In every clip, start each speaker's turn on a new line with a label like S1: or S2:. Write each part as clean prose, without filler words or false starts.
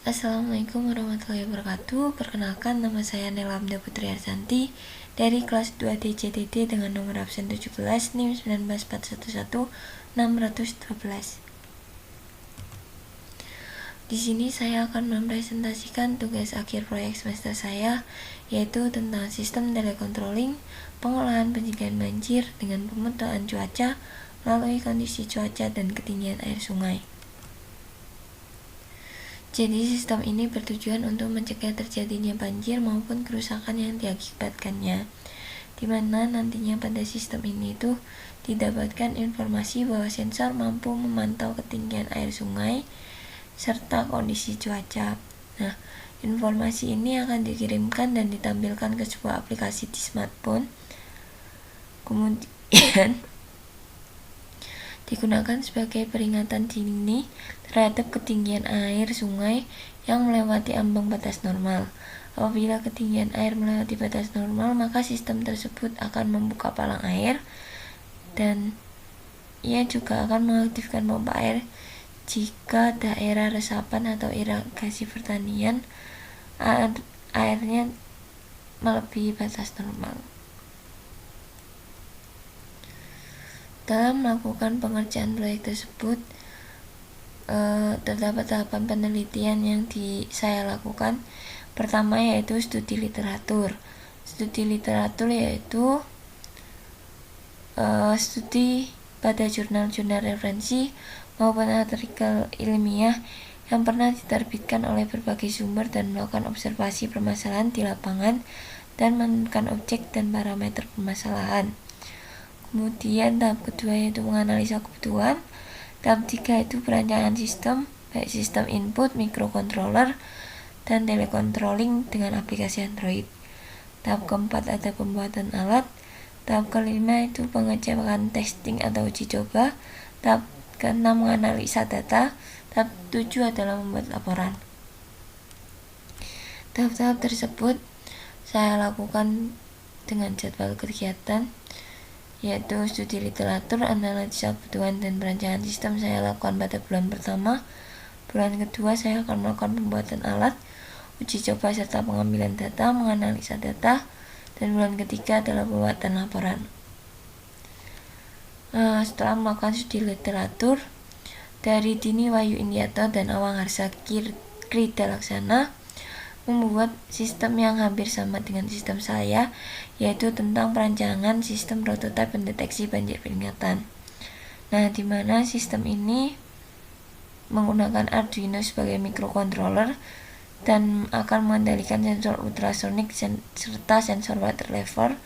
S1: Assalamualaikum warahmatullahi wabarakatuh. Perkenalkan, nama saya Nelamda Putri Arzanti dari kelas 2 DCTD dengan nomor absen 17 NIM 19411-612. Di sini saya akan mempresentasikan tugas akhir proyek semester saya, yaitu tentang sistem telecontrolling, pengolahan pencegahan banjir dengan pemantauan cuaca melalui kondisi cuaca dan ketinggian air sungai. Jadi sistem ini bertujuan untuk mencegah terjadinya banjir maupun kerusakan yang diakibatkannya, di mana nantinya pada sistem ini didapatkan informasi bahwa sensor mampu memantau ketinggian air sungai serta kondisi cuaca. Nah, informasi ini akan dikirimkan dan ditampilkan ke sebuah aplikasi di smartphone. Kemudian digunakan sebagai peringatan dini terhadap ketinggian air sungai yang melewati ambang batas normal. Apabila ketinggian air melewati batas normal, maka sistem tersebut akan membuka palang air dan ia juga akan mengaktifkan pompa air jika daerah resapan atau irigasi pertanian airnya melebihi batas normal. Dalam melakukan pengerjaan proyek tersebut, terdapat tahapan penelitian yang saya lakukan. Pertama yaitu studi literatur. Studi literatur yaitu studi pada jurnal-jurnal referensi maupun artikel ilmiah yang pernah diterbitkan oleh berbagai sumber dan melakukan observasi permasalahan di lapangan dan menemukan objek dan parameter permasalahan. Kemudian tahap kedua yaitu menganalisa kebutuhan. Tahap 3 itu perancangan sistem, baik sistem input, microcontroller, dan telecontrolling dengan aplikasi Android. Tahap keempat ada pembuatan alat. Tahap kelima itu pengecekan testing atau uji coba. Tahap keenam menganalisa data. Tahap 7 adalah membuat laporan. Tahap-tahap tersebut saya lakukan dengan jadwal kegiatan, yaitu studi literatur, analisa kebutuhan, dan perancangan sistem saya lakukan pada bulan pertama. Bulan kedua saya akan melakukan pembuatan alat, uji coba serta pengambilan data, menganalisa data, dan bulan ketiga adalah pembuatan laporan. Setelah melakukan studi literatur, dari Dini Wahyu Indiato dan Awang Harsa Krida Laksana membuat sistem yang hampir sama dengan sistem saya, yaitu tentang perancangan sistem prototipe pendeteksi banjir peringatan. Nah, di mana sistem ini menggunakan Arduino sebagai microcontroller dan akan mengendalikan sensor ultrasonik serta sensor water level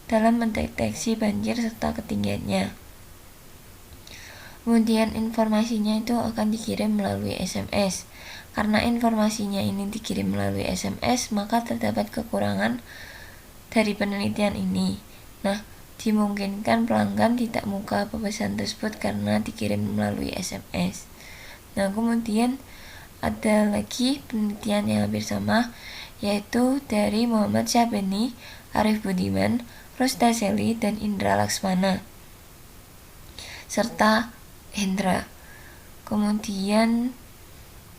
S1: dalam mendeteksi banjir serta ketinggiannya. Kemudian informasinya itu akan dikirim melalui SMS. Karena informasinya ini dikirim melalui SMS, maka terdapat kekurangan dari penelitian ini. Nah, dimungkinkan pelanggan tidak buka pesan tersebut karena dikirim melalui SMS. Nah, kemudian ada lagi penelitian yang hampir sama, yaitu dari Muhammad Syahbani, Arif Budiman, Rosda Seli, dan Indra Laksmana, serta Hendra. Kemudian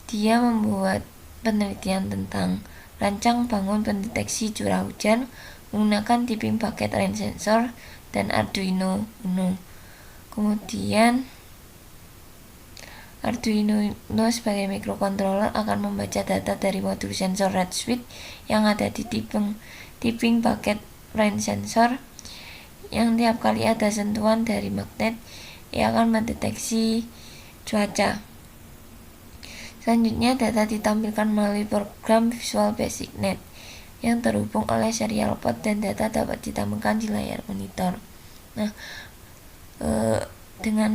S1: dia membuat penelitian tentang rancang bangun pendeteksi curah hujan menggunakan tipping bucket rain sensor dan Arduino Uno. Kemudian Arduino Uno sebagai microcontroller akan membaca data dari modul sensor red switch yang ada di tipping bucket rain sensor, yang tiap kali ada sentuhan dari magnet ia akan mendeteksi cuaca. Selanjutnya, data ditampilkan melalui program Visual Basic Net yang terhubung oleh serial port dan data dapat ditampilkan di layar monitor. Nah, dengan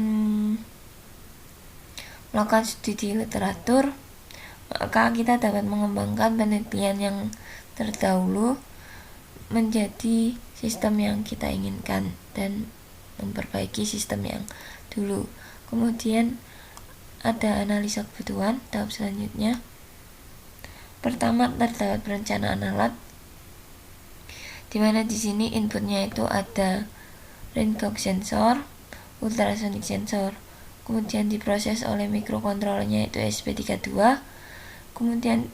S1: melakukan studi literatur, maka kita dapat mengembangkan penelitian yang terdahulu menjadi sistem yang kita inginkan dan memperbaiki sistem yang dulu. Kemudian ada analisa kebutuhan. Tahap selanjutnya, pertama terdapat perencanaan alat, di mana di sini inputnya itu ada rainfall sensor, ultrasonic sensor, kemudian diproses oleh mikrokontrollernya itu SP32, Kemudian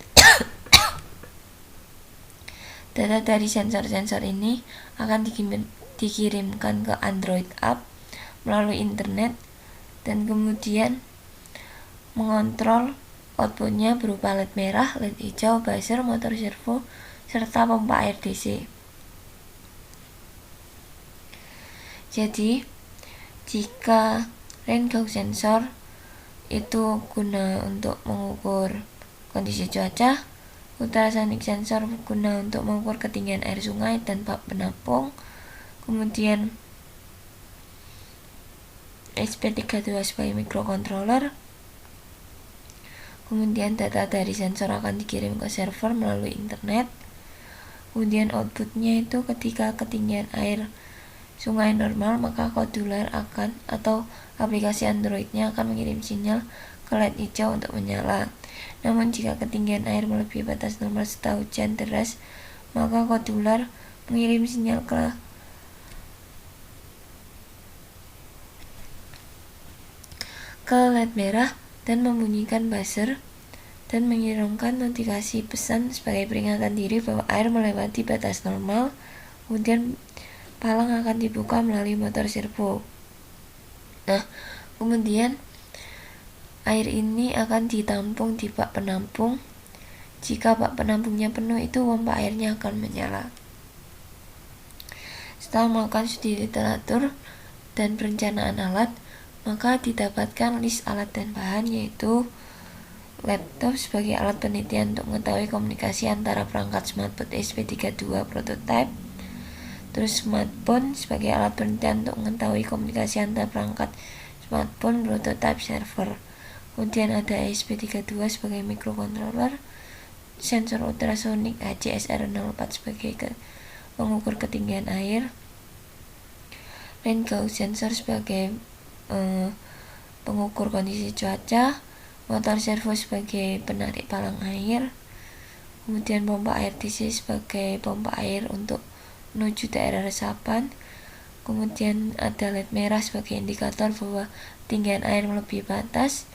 S1: data dari sensor-sensor ini akan dikirimkan ke Android app melalui internet dan kemudian mengontrol outputnya berupa LED merah, LED hijau, buzzer, motor servo, serta pompa air DC. Jadi, jika rain gauge sensor itu guna untuk mengukur kondisi cuaca, ultrasonic sensor guna untuk mengukur ketinggian air sungai dan bak penampung, kemudian ESP32 sebagai microcontroller. Kemudian data dari sensor akan dikirim ke server melalui internet. Kemudian outputnya itu ketika ketinggian air sungai normal, maka kodular akan atau aplikasi Androidnya akan mengirim sinyal ke LED hijau untuk menyala. Namun jika ketinggian air melebihi batas normal serta hujan deras, maka kodular mengirim sinyal ke LED merah dan membunyikan buzzer dan mengirimkan notifikasi pesan sebagai peringatan diri bahwa air melewati batas normal. Kemudian palang akan dibuka melalui motor servo. Nah, kemudian air ini akan ditampung di bak penampung. Jika bak penampungnya penuh, itu pompa airnya akan menyala. Setelah melakukan studi literatur dan perencanaan alat, maka didapatkan list alat dan bahan, yaitu laptop sebagai alat penelitian untuk mengetahui komunikasi antara perangkat smartphone ESP32 prototype, terus smartphone sebagai alat penelitian untuk mengetahui komunikasi antara perangkat smartphone prototype server. Kemudian ada ESP32 sebagai microcontroller, sensor ultrasonic HCSR04 sebagai pengukur ketinggian air, rain gauge sensor sebagai pengukur kondisi cuaca, motor servo sebagai penarik palang air, kemudian pompa air DC sebagai pompa air untuk menuju daerah resapan, kemudian ada LED merah sebagai indikator bahwa ketinggian air melebihi batas,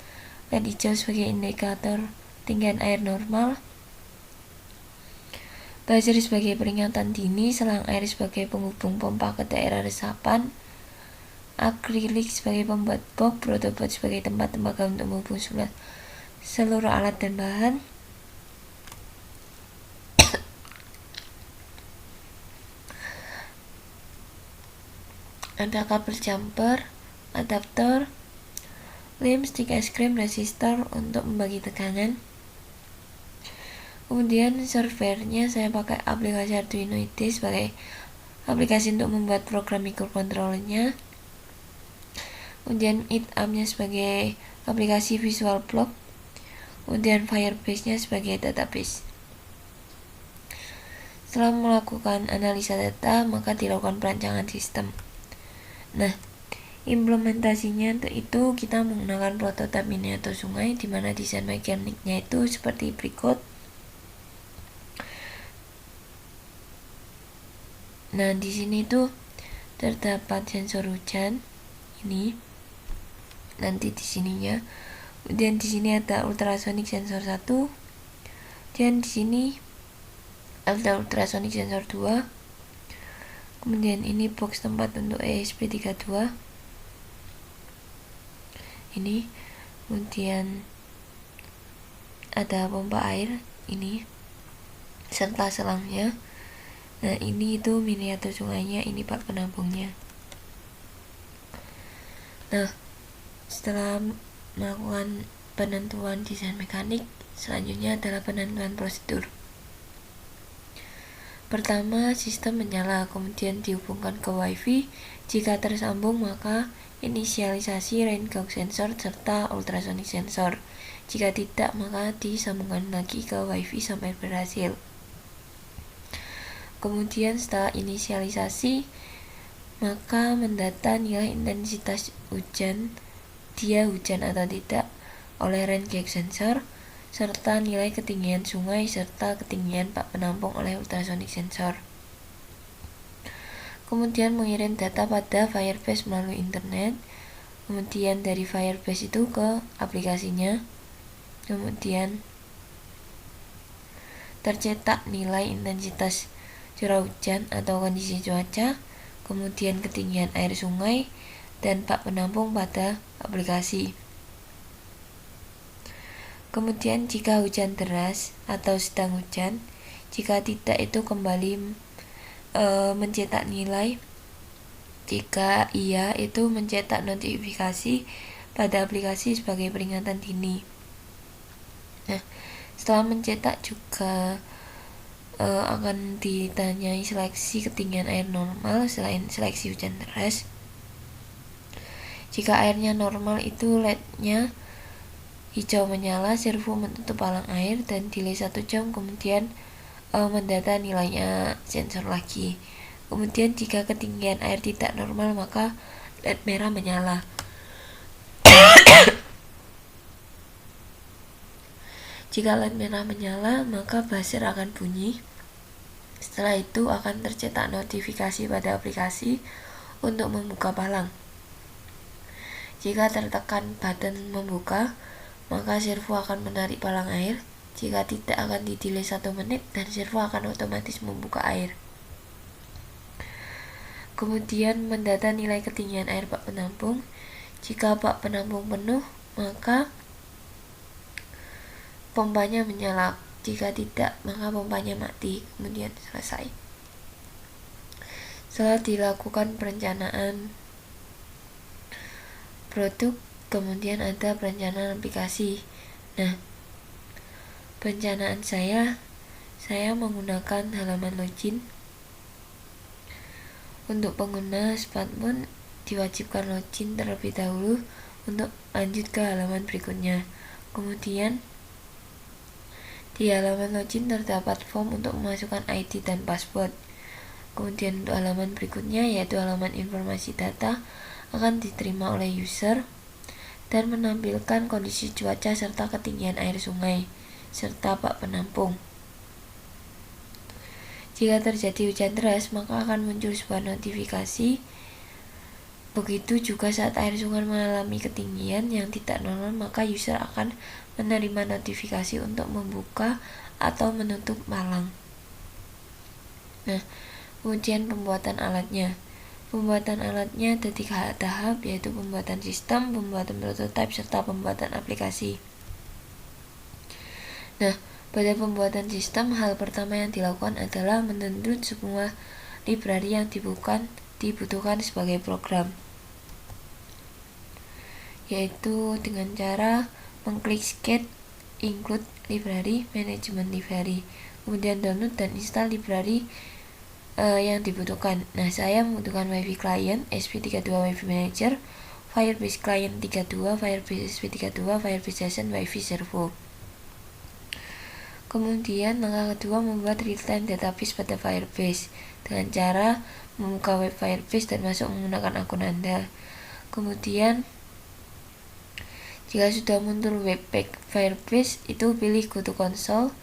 S1: LED hijau sebagai indikator ketinggian air normal, buzzer sebagai peringatan dini, selang air sebagai penghubung pompa ke daerah resapan, akrilik sebagai pembuat box, protobot sebagai tempat tembaga untuk menghubung seluruh alat dan bahan, ada kabel jumper, adaptor, lem, stick es krim, resistor untuk membagi tegangan. Kemudian softwarenya saya pakai aplikasi Arduino IDE sebagai aplikasi untuk membuat program microcontrollernya. Kemudian IDAM-nya sebagai aplikasi visual block, kemudian Firebase-nya sebagai database. Setelah melakukan analisa data, maka dilakukan perancangan sistem. Nah, implementasinya untuk itu kita menggunakan prototipe miniatur sungai, di mana desain mekaniknya itu seperti berikut. Nah, di sini tuh terdapat sensor hujan ini. Nanti di sininya. Kemudian di sini ada ultrasonic sensor 1. Dan di sini ada ultrasonic sensor 2. Kemudian ini box tempat untuk ESP32. Ini. Kemudian ada pompa air ini serta selangnya. Nah, ini itu miniatur sungainya, ini bak penampungnya. Nah, setelah melakukan penentuan desain mekanik, selanjutnya adalah penentuan prosedur. Pertama, sistem menyala, kemudian dihubungkan ke WiFi. Jika tersambung, maka inisialisasi rain gauge sensor serta ultrasonic sensor. Jika tidak, maka disambungkan lagi ke WiFi sampai berhasil. Kemudian setelah inisialisasi, maka mendata nilai intensitas hujan, dia hujan atau tidak, oleh rain gauge sensor, serta nilai ketinggian sungai serta ketinggian bak penampung oleh ultrasonic sensor. Kemudian mengirim data pada Firebase melalui internet. Kemudian dari Firebase itu ke aplikasinya. Kemudian tercetak nilai intensitas curah hujan atau kondisi cuaca, kemudian ketinggian air sungai, dan bak penampung pada aplikasi. Kemudian jika hujan deras atau sedang hujan, jika tidak itu kembali mencetak nilai. Jika iya itu mencetak notifikasi pada aplikasi sebagai peringatan dini. Nah, setelah mencetak juga akan ditanyai seleksi ketinggian air normal selain seleksi hujan deras. Jika airnya normal itu LED-nya hijau menyala, servo menutup palang air, dan delay 1 jam kemudian mendata nilainya sensor lagi. Kemudian jika ketinggian air tidak normal maka LED merah menyala. Jika LED merah menyala maka buzzer akan bunyi. Setelah itu akan tercetak notifikasi pada aplikasi untuk membuka palang. Jika tertekan button membuka, maka servo akan menarik palang air. Jika tidak akan di-delay 1 menit dan servo akan otomatis membuka air. Kemudian mendata nilai ketinggian air bak penampung. Jika bak penampung penuh, maka pompanya menyala. Jika tidak, maka pompanya mati. Kemudian selesai. Setelah dilakukan perencanaan produk, kemudian ada perencanaan aplikasi. Nah, perencanaan saya menggunakan halaman login. Untuk pengguna smartphone diwajibkan login terlebih dahulu untuk lanjut ke halaman berikutnya. Kemudian di halaman login terdapat form untuk memasukkan ID dan password. Kemudian untuk halaman berikutnya yaitu halaman informasi data akan diterima oleh user dan menampilkan kondisi cuaca serta ketinggian air sungai serta bak penampung. Jika terjadi hujan deras maka akan muncul sebuah notifikasi. Begitu juga saat air sungai mengalami ketinggian yang tidak normal maka user akan menerima notifikasi untuk membuka atau menutup palang. Nah, kemudian pembuatan alatnya. Pembuatan alatnya ada 3 tahap, yaitu pembuatan sistem, pembuatan prototipe, serta pembuatan aplikasi. Nah, pada pembuatan sistem, hal pertama yang dilakukan adalah mendownload semua library yang dibutuhkan sebagai program, yaitu dengan cara mengklik get include library, management library, kemudian download dan install library yang dibutuhkan. Nah, saya membutuhkan Wi-Fi client, SP32 Wi-Fi Manager, Firebase Client 32, Firebase SP32, Firebase JSON, Wi-Fi Servo. Kemudian langkah kedua membuat real-time database pada Firebase dengan cara membuka web Firebase dan masuk menggunakan akun Anda. Kemudian jika sudah muncul web page Firebase, itu pilih Go to Console.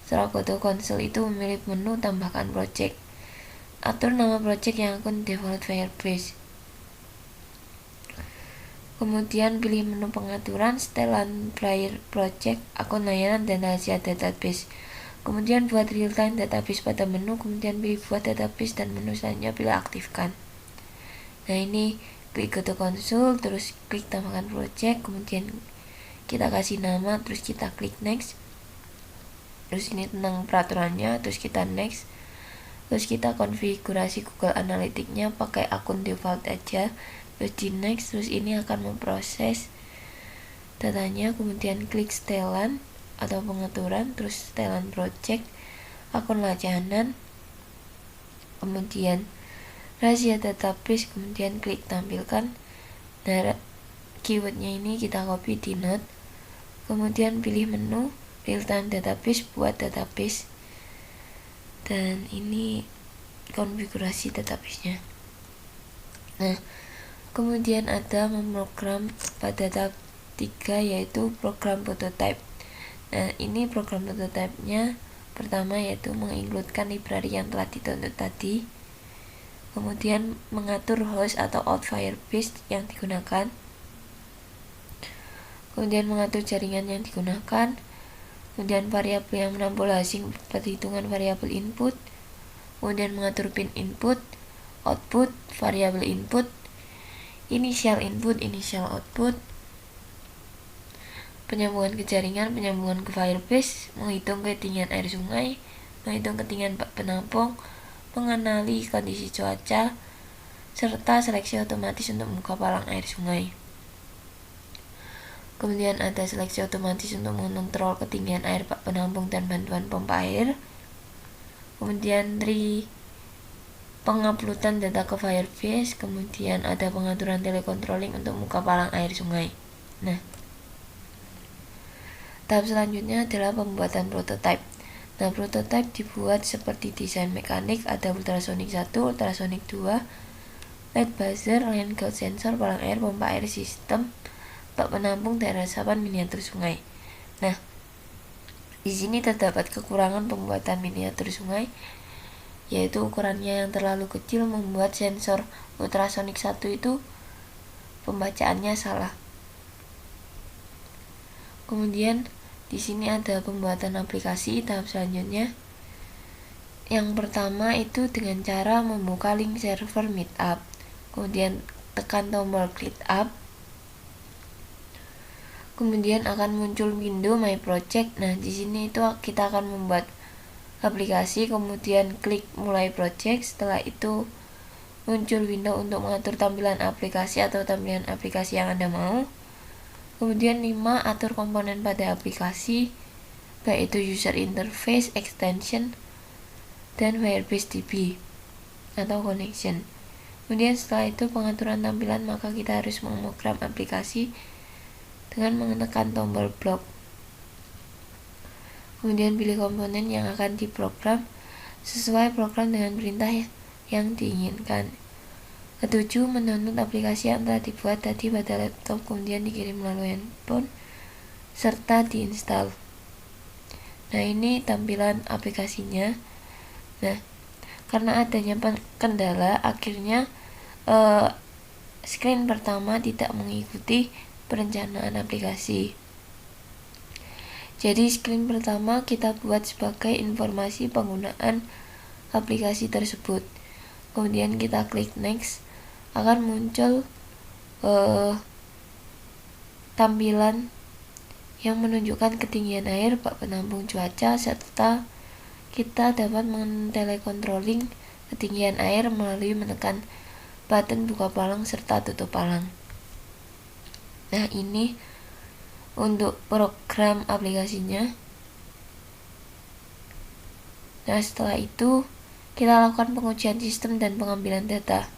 S1: Setelah Go to Console itu memilih menu tambahkan project. Atur nama project yang akun default Firebase. Kemudian pilih menu pengaturan, setelan player project, akun layanan, dan rahasia database. Kemudian buat real-time database pada menu, kemudian pilih buat database dan menu selanjutnya pilih aktifkan. Nah, ini klik Go to Console, terus klik tambahkan project, kemudian kita kasih nama, terus kita klik next. Terus ini tentang peraturannya, terus kita next. Terus kita konfigurasi Google Analytics-nya pakai akun default aja. Terus di next, terus ini akan memproses datanya. Kemudian klik setelan atau pengaturan, terus setelan project, akun layanan, kemudian rahasia database, kemudian klik tampilkan. Nah, keywordnya ini kita copy di note, kemudian pilih menu real time database buat database, dan ini konfigurasi database-nya. Nah, kemudian ada memprogram pada tahap 3 yaitu program prototype. Nah, ini program prototype-nya pertama yaitu mengincludekan library yang telah di-download tadi. Kemudian mengatur host atau out Firebase yang digunakan. Kemudian mengatur jaringan yang digunakan. kemudian variabel yang menampung asing, perhitungan variabel input, kemudian mengatur pin input, output, variabel input, initial input, initial output, penyambungan ke jaringan, penyambungan ke Firebase, menghitung ketinggian air sungai, menghitung ketinggian bak penampung, mengenali kondisi cuaca, serta seleksi otomatis untuk membuka palang air sungai. Kemudian ada seleksi otomatis untuk mengontrol ketinggian air bak penampung dan bantuan pompa air. Kemudian penguploadan data ke Firebase. Kemudian ada pengaturan telecontrolling untuk membuka palang air sungai. Nah, tahap selanjutnya adalah pembuatan prototype. Nah, prototype dibuat seperti desain mekanik, ada ultrasonic 1, ultrasonic 2, lead buzzer, line gauge sensor, palang air, pompa air, sistem bak penampung dan resapan miniatur sungai. Nah, di sini terdapat kekurangan pembuatan miniatur sungai, yaitu ukurannya yang terlalu kecil membuat sensor ultrasonic 1 itu pembacaannya salah. Kemudian di sini ada pembuatan aplikasi tahap selanjutnya. Yang pertama itu dengan cara membuka link server Meetup. Kemudian tekan tombol Create App. Kemudian akan muncul window My Project. Nah, di sini itu kita akan membuat aplikasi, kemudian klik Mulai Project. Setelah itu muncul window untuk mengatur tampilan aplikasi atau tampilan aplikasi yang Anda mau. Kemudian 5, atur komponen pada aplikasi, baik itu user interface, extension, dan Firebase DB atau connection. Kemudian setelah itu pengaturan tampilan, maka kita harus memprogram aplikasi dengan menekan tombol block. Kemudian pilih komponen yang akan diprogram sesuai program dengan perintah yang diinginkan. Ketujuh, mendownload aplikasi yang telah dibuat tadi pada laptop, kemudian dikirim melalui handphone, serta diinstal. Nah, ini tampilan aplikasinya. Nah, karena adanya kendala, akhirnya screen pertama tidak mengikuti perencanaan aplikasi. Jadi screen pertama kita buat sebagai informasi penggunaan aplikasi tersebut. Kemudian kita klik next, akan muncul tampilan yang menunjukkan ketinggian air, bak penampung cuaca, serta kita dapat mentelecontrolling ketinggian air melalui menekan button buka palang serta tutup palang. Nah, ini untuk program aplikasinya. Nah, setelah itu kita lakukan pengujian sistem dan pengambilan data.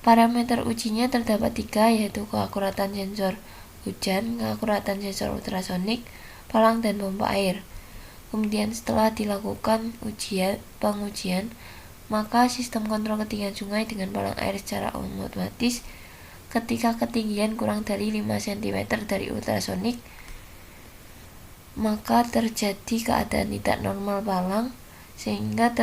S1: Parameter ujinya terdapat 3, yaitu keakuratan sensor hujan, keakuratan sensor ultrasonik, palang, dan pompa air. Kemudian setelah dilakukan pengujian, maka sistem kontrol ketinggian sungai dengan palang air secara otomatis ketika ketinggian kurang dari 5 cm dari ultrasonik, maka terjadi keadaan tidak normal palang sehingga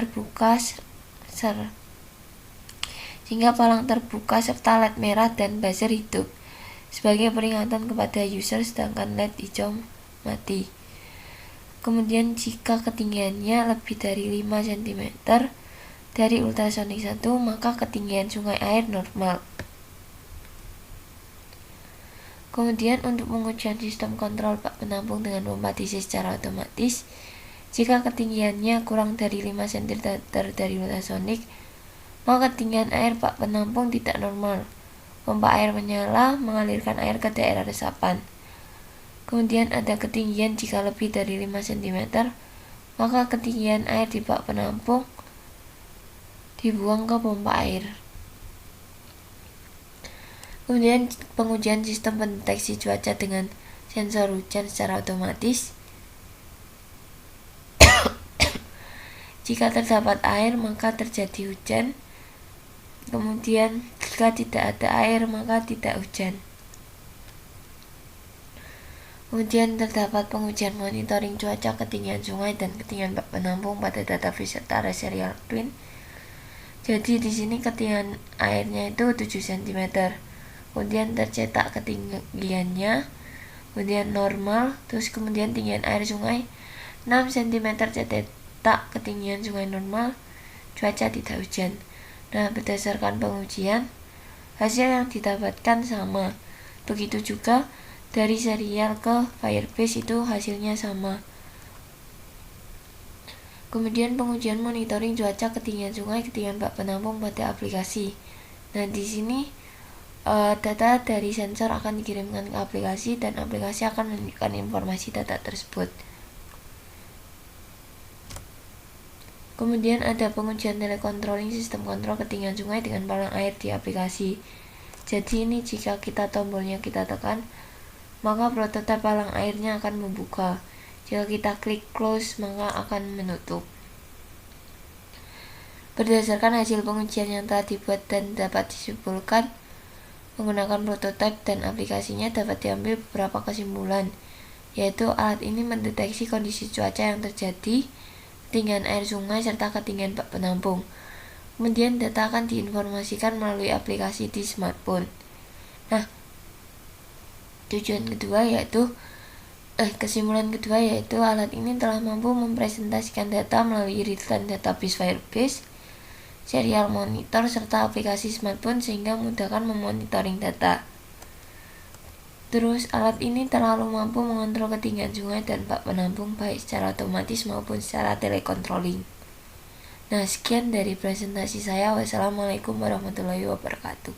S1: palang terbuka serta LED merah dan buzzer hidup sebagai peringatan kepada user, sedangkan LED hijau mati. Kemudian jika ketinggiannya lebih dari 5 cm dari ultrasonik 1, maka ketinggian sungai air normal. Kemudian untuk pengujian sistem kontrol bak penampung dengan pompa DC secara otomatis, jika ketinggiannya kurang dari 5 cm dari ultrasonik, maka ketinggian air bak penampung tidak normal. Pompa air menyala, mengalirkan air ke daerah resapan. Kemudian ada ketinggian jika lebih dari 5 cm, maka ketinggian air di bak penampung dibuang ke pompa air. Kemudian pengujian sistem pendeteksi cuaca dengan sensor hujan secara otomatis. Jika terdapat air, maka terjadi hujan. Kemudian jika tidak ada air, maka tidak hujan. Kemudian terdapat pengujian monitoring cuaca, ketinggian sungai, dan ketinggian bak penampung pada database serta serial twin. Jadi di sini ketinggian airnya itu 7 cm. Kemudian tercetak ketinggiannya, kemudian normal, terus kemudian tinggian air sungai 6 cm cetak ketinggian sungai normal, cuaca tidak hujan. Nah, berdasarkan pengujian, hasil yang didapatkan sama. Begitu juga dari serial ke Firebase itu hasilnya sama. Kemudian pengujian monitoring cuaca ketinggian sungai, ketinggian bak penampung pada aplikasi. Nah, di sini data dari sensor akan dikirimkan ke aplikasi dan aplikasi akan menunjukkan informasi data tersebut. Kemudian ada pengujian telecontrolling sistem kontrol ketinggian sungai dengan palang air di aplikasi. Jadi ini jika kita tombolnya kita tekan, maka prototipe palang airnya akan membuka. Jika kita klik close, maka akan menutup. Berdasarkan hasil pengujian yang telah dibuat dan dapat disimpulkan menggunakan prototipe dan aplikasinya, dapat diambil beberapa kesimpulan, yaitu alat ini mendeteksi kondisi cuaca yang terjadi, ketinggian air sungai, serta ketinggian bak penampung. Kemudian data akan diinformasikan melalui aplikasi di smartphone. Nah, kesimpulan kedua yaitu alat ini telah mampu mempresentasikan data melalui real-time database Firebase, serial monitor, serta aplikasi smartphone sehingga memudahkan memonitoring data. Terus, alat ini terlalu mampu mengontrol ketinggian sungai dan bak penampung baik secara otomatis maupun secara telecontrolling. Nah, sekian dari presentasi saya. Wassalamualaikum warahmatullahi wabarakatuh.